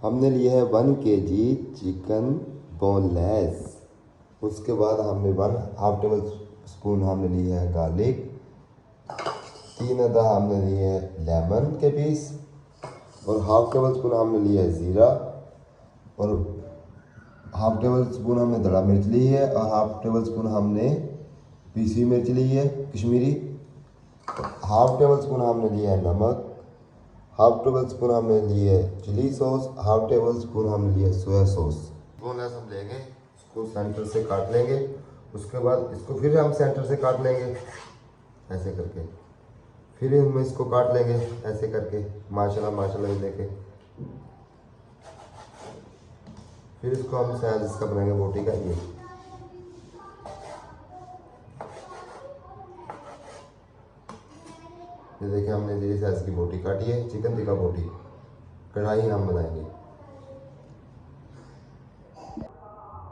हमने लिया है 1 kg चिकन बोनलेस। उसके बाद हमने 1/2 टेबल स्पून हमने लिया है गार्लिक। 3 अदद हमने लिए है लेमन के पीस और 1/2 टेबल स्पून हमने लिया है ज़ीरा और 1/2 टेबल स्पून हमने दड़ा मिर्च ली है और 1/2 टेबल स्पून हमने पीसी मिर्च ली है कश्मीरी। 1/2 टेबल स्पून हमने लिया है नमक। 1/2 टेबल स्पून हमने लिए चिली सॉस। 1/2 टेबल स्पून हमने लिए सोया सॉस। बोनलेस हम लेंगे, इसको सेंटर से काट लेंगे। उसके बाद इसको फिर हम सेंटर से काट लेंगे ऐसे करके, फिर हम इसको काट लेंगे ऐसे करके माशाल्लाह माशाल्लाह लेके। फिर इसको हम साइज इसका बनाएंगे बोटी का। ये देखिए हमने ये साइज की बोटी काटी है, चिकन टिक्का बोटी। कढ़ाई हम बनाएंगे।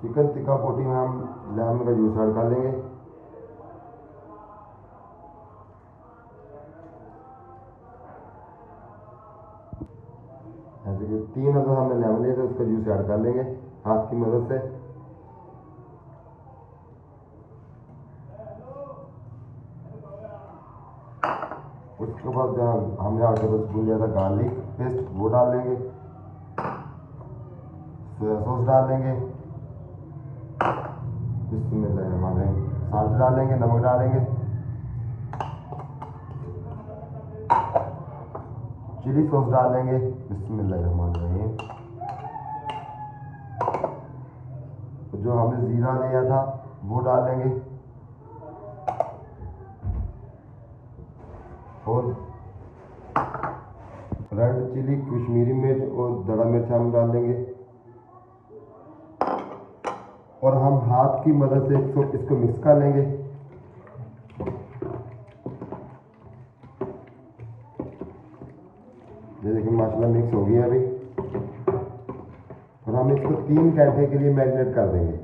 चिकन टिक्का बोटी में हम लेमन का जूस ऐड कर लेंगे। ऐसे कि 3 अदद हमने लेमन लिए थे, उसका जूस ऐड कर लेंगे हाथ की मदद से। उसके बाद जब हमने 8 टेबल स्पून लिया था गार्लिक पेस्ट वो डाल लेंगे। सोया सॉस डाल लेंगे, बिस्मिल्लाहिर्रहमानिर्रहीम। साल्ट डालेंगे, नमक डालेंगे, चिली सॉस डालेंगे, बिस्मिल्लाहिर्रहमानिर्रहीम। जो हमने ज़ीरा लिया था वो डालेंगे और रेड चिली कश्मीरी मिर्च और दड़ा मिर्च हम डाल देंगे और हम हाथ की मदद से इसको मिक्स कर लेंगे। ये देखिए माशाल्लाह मिक्स हो गया अभी। और हम इसको 3 घंटे के लिए मैरिनेट कर देंगे।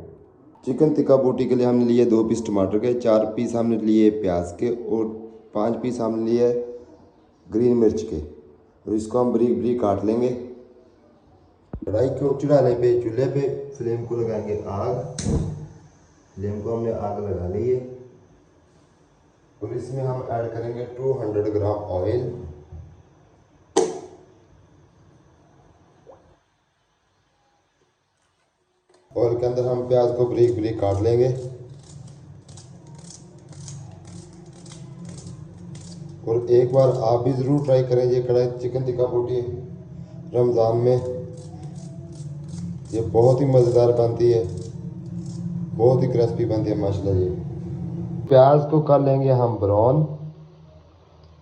चिकन टिक्का बोटी के लिए हमने लिए 2 पीस टमाटर के, 4 पीस हमने लिए प्याज के और 5 पीस हमने लिए ग्रीन मिर्च के। और इसको हम बारीक बारीक काट लेंगे। कढ़ाई को चूल्हे पे फ्लेम को लगाएंगे आग। फ्लेम को हमने आग लगा ली है और इसमें हम ऐड करेंगे 200 ग्राम ऑयल। ऑयल के अंदर हम प्याज को बारीक बारीक काट लेंगे और एक बार आप भी ज़रूर ट्राई करें ये कढ़ाई चिकन टिक्का बोटी रमज़ान में। ये बहुत ही मज़ेदार बनती है, बहुत ही क्रिस्पी बनती है माशाल्लाह। ये प्याज को कर लेंगे हम ब्राउन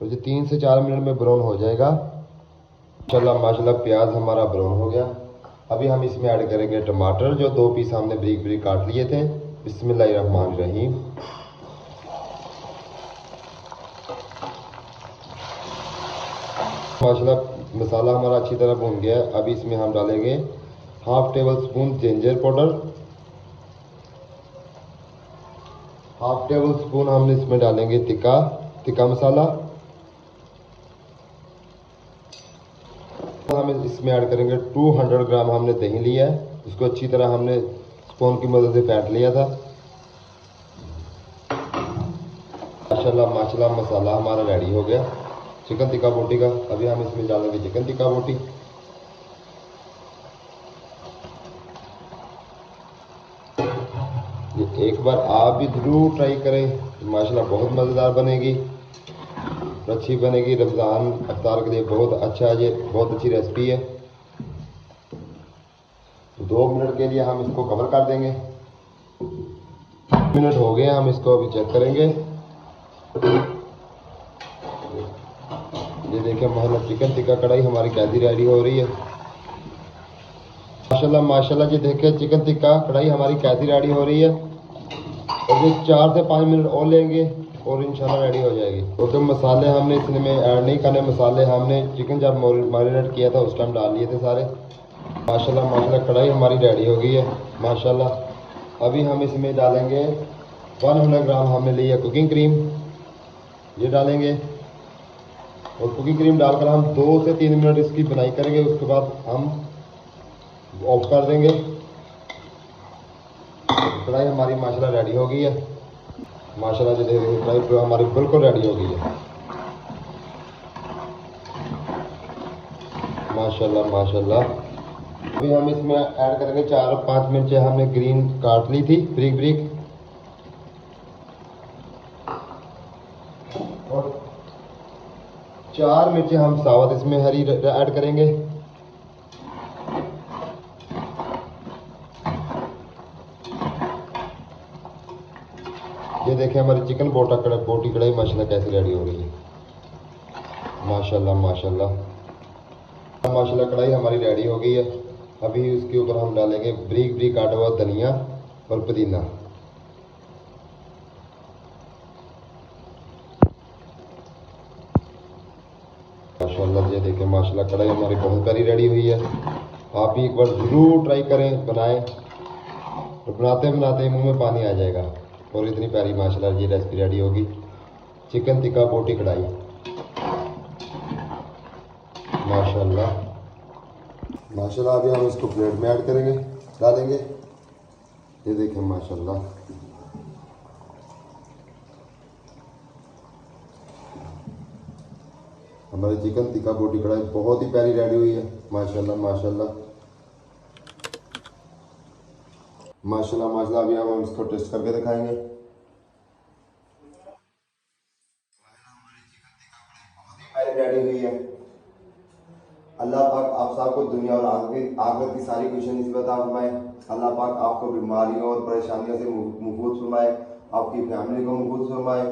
और ये 3 से 4 मिनट में ब्राउन हो जाएगा। माशाल्लाह माशाल्लाह प्याज हमारा ब्राउन हो गया। अभी हम इसमें ऐड करेंगे टमाटर, जो 2 पीस हमने बारीक बारीक काट लिए थे। बिस्मिल्लाहिर्रहमानिर्रहीम। माशाल्लाह मसाला हमारा अच्छी तरह भून गया है। अभी इसमें हम डालेंगे 1/2 table spoon ginger powder. 1/2 table spoon हमने इसमें डालेंगे टिक्का मसाला। हम इसमें ऐड करेंगे 200 ग्राम हमने दही लिया है, इसको अच्छी तरह हमने स्पून की मदद से फेंट लिया था। माशाल्लाह माशाल्लाह मसाला हमारा रेडी हो गया चिकन टिक्का बोटी का। अभी हम इसमें डालेंगे चिकन टिक्का बोटी। ये एक बार आप भी ज़रूर ट्राई करें, माशाल्लाह बहुत मज़ेदार बनेगी, अच्छी बनेगी। रमज़ान अफ्तार के लिए बहुत अच्छा है, ये बहुत अच्छी रेसिपी है। 2 मिनट के लिए हम इसको कवर कर देंगे। 2 मिनट हो गए, हम इसको अभी चेक करेंगे। ये देखिए माशाल्लाह चिकन टिक्का कढ़ाई हमारी कैसी रेडी हो रही है। माशाल्लाह माशाल्लाह जी देखिए चिकन टिक्का कढ़ाई हमारी कैसी रेडी हो रही है। और ये 4 से 5 मिनट और लेंगे और इंशाल्लाह रेडी हो जाएगी। तो मसाले हमने इसमें ऐड नहीं करने, मसाले हमने चिकन जब मैरिनेट किया था उस टाइम डाल लिए थे सारे। माशाल्लाह माशाल्लाह कढ़ाई हमारी रेडी हो गई है माशाल्लाह। अभी हम इसमें डालेंगे 100 ग्राम हमने ली है कुकिंग क्रीम, ये डालेंगे। और कुकिंग क्रीम डालकर हम 2 से 3 मिनट इसकी बनाई करेंगे। उसके बाद हम ऑफ कर देंगे। कढ़ाई हमारी माशाल्लाह रेडी हो गई है। माशाल्लाह जो देखिए कढ़ाई हमारी बिल्कुल रेडी हो गई है। माशाल्लाह माशाल्लाह। अभी हम इसमें ऐड करेंगे 4-5 मिर्चें हमने ग्रीन काट ली थी ब्रिक ब्रिक, और 4 मिर्चें हम साबुत इसमें हरी ऐड करेंगे। ये देखें हमारी चिकन बोटी कढ़ाई माशाल्लाह कैसी रेडी हो रही है। माशाल्लाह माशाल्लाह माशाल्लाह कढ़ाई हमारी रेडी हो गई है। अभी उसके ऊपर हम डालेंगे ब्रीक ब्रीक काटा हुआ धनिया और पुदीना। माशाल्लाह ये देखें माशाल्लाह कढ़ाई हमारी बहुत प्यारी रेडी हुई है। आप भी एक बार ज़रूर ट्राई करें, बनाएं, और बनाते बनाते मुंह में पानी आ जाएगा। और इतनी प्यारी माशाल्लाह ये रेसिपी रेडी होगी, चिकन टिक्का बोटी कढ़ाई। माशाल्लाह माशाल्लाह। अभी हम इसको प्लेट में ऐड करेंगे, डालेंगे। ये देखें माशाल्लाह हमारी चिकन टिक्का बोटी कढ़ाई बहुत ही प्यारी रेडी हुई है। माशाल्लाह माशाल्लाह माशाल्लाह माशाल्लाह। अभी हम इसको टेस्ट करके दिखाएंगे। रेडी हुई है। अल्लाह पाक आप सबको दुनिया और आखिरत की सारी खुशियां नसीब अता फरमाए। अल्लाह पाक आपको बीमारियों और परेशानियों से महफूज फरमाए, आपकी फैमिली को महफूज फरमाए।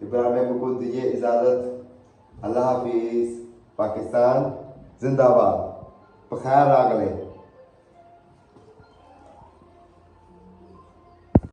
इब्राहिम को दीजिए इजाज़त। अल्लाह हाफिज़। पाकिस्तान जिंदाबाद। बखैर आ गले।